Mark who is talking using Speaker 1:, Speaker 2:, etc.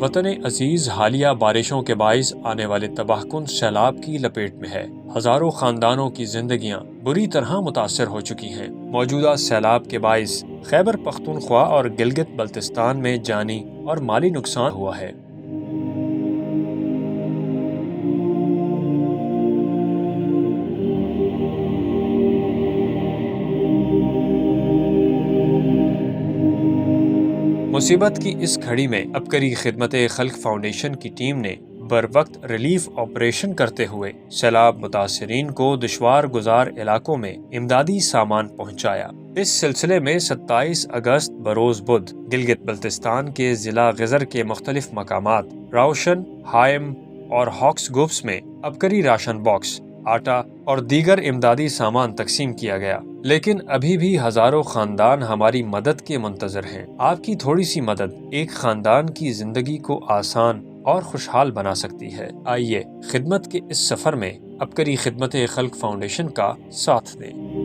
Speaker 1: وطن عزیز حالیہ بارشوں کے باعث آنے والے تباہ کن سیلاب کی لپیٹ میں ہے۔ ہزاروں خاندانوں کی زندگیاں بری طرح متاثر ہو چکی ہیں۔ موجودہ سیلاب کے باعث خیبر پختونخوا اور گلگت بلتستان میں جانی اور مالی نقصان ہوا ہے۔ مصیبت کی اس گھڑی میں عبقری خدمت خلق فاؤنڈیشن کی ٹیم نے بروقت ریلیف آپریشن کرتے ہوئے سیلاب متاثرین کو دشوار گزار علاقوں میں امدادی سامان پہنچایا۔ اس سلسلے میں 27 اگست بروز بدھ گلگت بلتستان کے ضلع غزر کے مختلف مقامات راوشن، ہائم اور ہاکس گوپس میں عبقری راشن باکس، آٹا اور دیگر امدادی سامان تقسیم کیا گیا، لیکن ابھی بھی ہزاروں خاندان ہماری مدد کے منتظر ہیں۔ آپ کی تھوڑی سی مدد ایک خاندان کی زندگی کو آسان اور خوشحال بنا سکتی ہے۔ آئیے خدمت کے اس سفر میں عبقری خدمت خلق فاؤنڈیشن کا ساتھ دیں۔